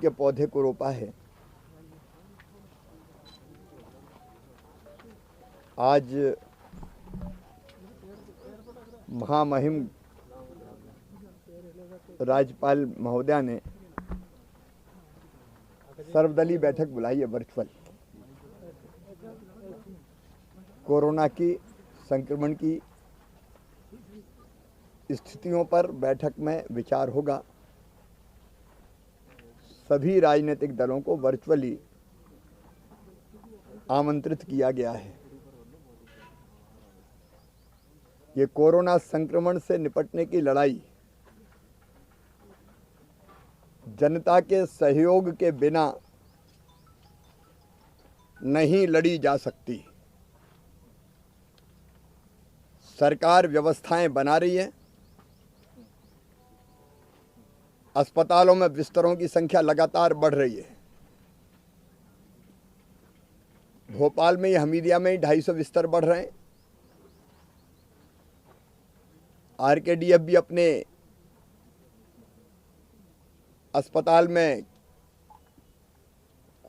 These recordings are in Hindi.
के पौधे को रोपा है। आज महामहिम राज्यपाल महोदया ने सर्वदलीय बैठक बुलाई है वर्चुअल। कोरोना की संक्रमण की स्थितियों पर बैठक में विचार होगा। सभी राजनीतिक दलों को वर्चुअली आमंत्रित किया गया है। ये कोरोना संक्रमण से निपटने की लड़ाई जनता के सहयोग के बिना नहीं लड़ी जा सकती। सरकार व्यवस्थाएं बना रही है। अस्पतालों में बिस्तरों की संख्या लगातार बढ़ रही है। भोपाल में, हमीदिया में ही 250 बिस्तर बढ़ रहे हैं। आरकेडीएफ भी अपने अस्पताल में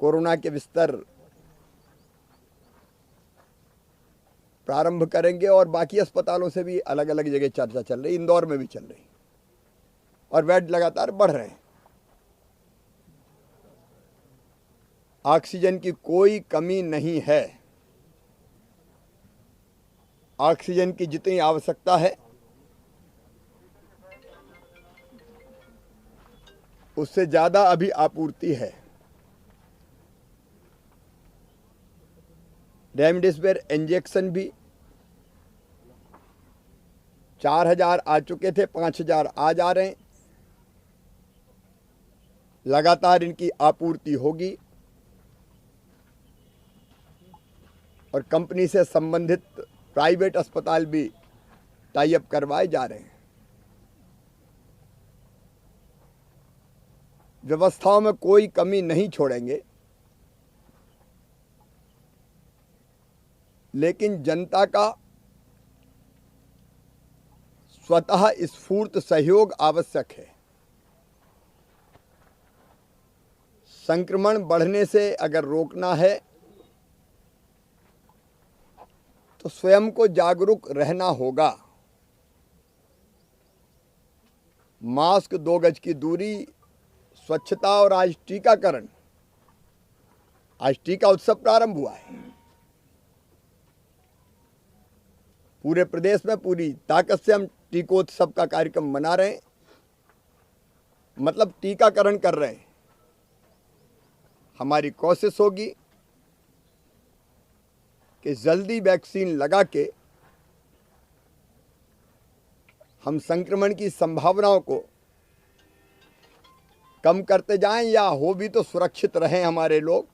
कोरोना के बिस्तर प्रारंभ करेंगे और बाकी अस्पतालों से भी अलग अलग जगह चर्चा चल रही, इंदौर में भी चल रही और बेड लगातार बढ़ रहे हैं। ऑक्सीजन की कोई कमी नहीं है। ऑक्सीजन की जितनी आवश्यकता है उससे ज्यादा अभी आपूर्ति है। रेमडेसिविर इंजेक्शन भी 4000 आ चुके थे, 5000 आज आ रहे हैं। लगातार इनकी आपूर्ति होगी और कंपनी से संबंधित प्राइवेट अस्पताल भी टाई अप करवाए जा रहे हैं। व्यवस्थाओं में कोई कमी नहीं छोड़ेंगे, लेकिन जनता का स्वतः स्फूर्त सहयोग आवश्यक है। संक्रमण बढ़ने से अगर रोकना है तो स्वयं को जागरूक रहना होगा। मास्क, 2 गज की दूरी, स्वच्छता और आज टीकाकरण। आज टीका उत्सव प्रारंभ हुआ है। पूरे प्रदेश में पूरी ताकत से हम टीकोत्सव का कार्यक्रम मना रहे हैं, मतलब टीकाकरण कर रहे हैं। हमारी कोशिश होगी कि जल्दी वैक्सीन लगा के हम संक्रमण की संभावनाओं को कम करते जाएं, या हो भी तो सुरक्षित रहें हमारे लोग।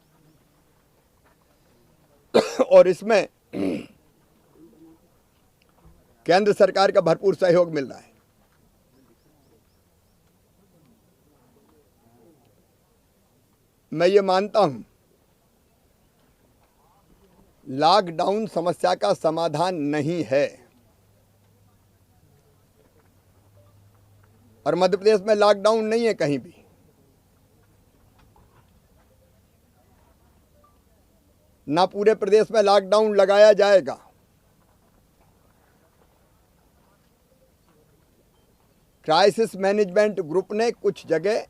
और इसमें केंद्र सरकार का भरपूर सहयोग मिल रहा है। मैं ये मानता हूं लॉकडाउन समस्या का समाधान नहीं है और मध्य प्रदेश में लॉकडाउन नहीं है कहीं भी। ना पूरे प्रदेश में लॉकडाउन लगाया जाएगा। क्राइसिस मैनेजमेंट ग्रुप ने कुछ जगह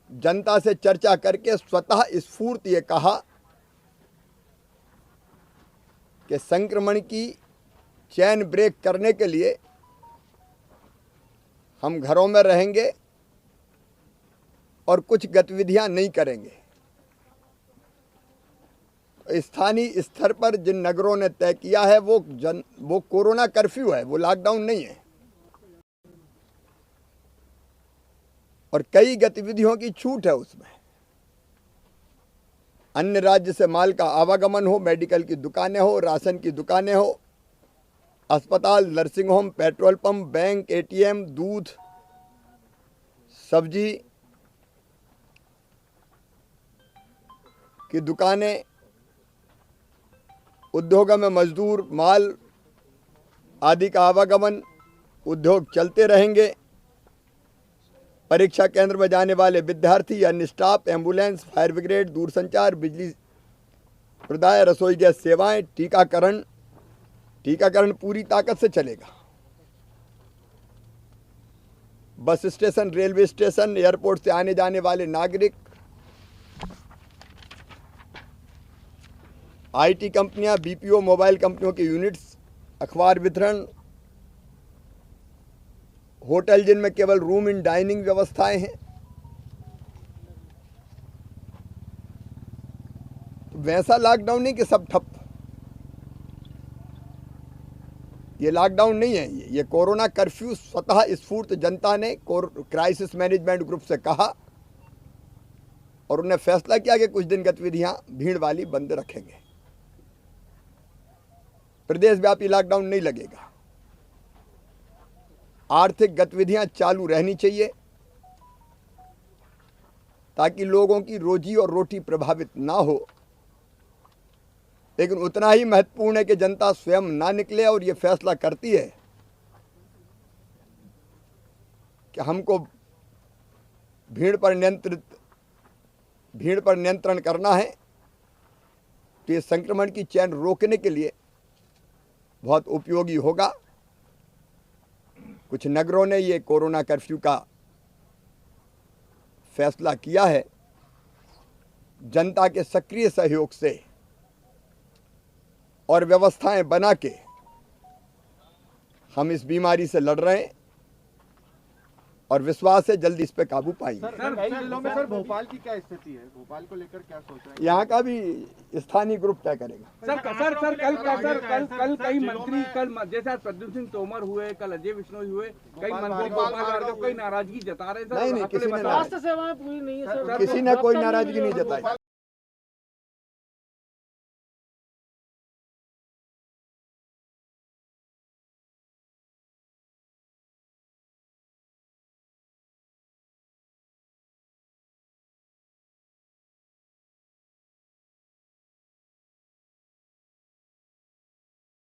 जनता से चर्चा करके स्वतः स्फूर्त ये कहा कि संक्रमण की चेन ब्रेक करने के लिए हम घरों में रहेंगे और कुछ गतिविधियां नहीं करेंगे। स्थानीय स्तर पर जिन नगरों ने तय किया है वो कोरोना कर्फ्यू है, वो लॉकडाउन नहीं है। और कई गतिविधियों की छूट है उसमें। अन्य राज्य से माल का आवागमन हो, मेडिकल की दुकानें हो, राशन की दुकानें हो, अस्पताल, nursing home, petrol pump, bank, ATM, दूध, सब्जी की दुकानें, उद्योगों में मजदूर, माल आदि का आवागमन, उद्योग चलते रहेंगे। परीक्षा केंद्र में जाने वाले विद्यार्थी, अन्य स्टाफ, एम्बुलेंस, फायर ब्रिगेड, दूरसंचार, बिजली प्रदाय, रसोई गैस सेवाएं, टीकाकरण पूरी ताकत से चलेगा। Bus station, railway station, airport से आने जाने वाले नागरिक, आईटी कंपनियां, बीपीओ, मोबाइल कंपनियों के यूनिट्स, अखबार वितरण, होटल जिनमें केवल रूम इन डाइनिंग व्यवस्थाएं हैं, तो वैसा लॉकडाउन नहीं कि सब ठप। ये लॉकडाउन नहीं है, ये कोरोना कर्फ्यू स्वतः स्फूर्त जनता ने क्राइसिस मैनेजमेंट ग्रुप से कहा और उन्हें फैसला किया कि कुछ दिन गतिविधियां भीड़ वाली बंद रखेंगे। प्रदेशव्यापी लॉकडाउन नहीं लगेगा। आर्थिक गतिविधियां चालू रहनी चाहिए ताकि लोगों की रोजी और रोटी प्रभावित ना हो, लेकिन उतना ही महत्वपूर्ण है कि जनता स्वयं ना निकले और ये फैसला करती है कि हमको भीड़ पर नियंत्रण करना है। तो ये संक्रमण की चेन रोकने के लिए बहुत उपयोगी होगा। कुछ नगरों ने ये कोरोना कर्फ्यू का फैसला किया है। जनता के सक्रिय सहयोग से और व्यवस्थाएं बना के हम इस बीमारी से लड़ रहे हैं और विश्वास है जल्दी इस पे काबू पाएंगे। सर कई जिलों में सर भोपाल की क्या स्थिति है? भोपाल को लेकर क्या सोच रहे हैं? यहाँ का भी स्थानीय ग्रुप तय करेगा। सर कल कई मंत्री, कल जैसे प्रद्युम्न सिंह तोमर हुए, कल अजय विष्णु हुए, कई मंत्री भोपाल कई नाराजगी जता रहे हैं। नहीं, किसी ने स्वास्थ्य सेवाएं पूरी नहीं है सर। किसी ने कोई नाराजगी नहीं जताई।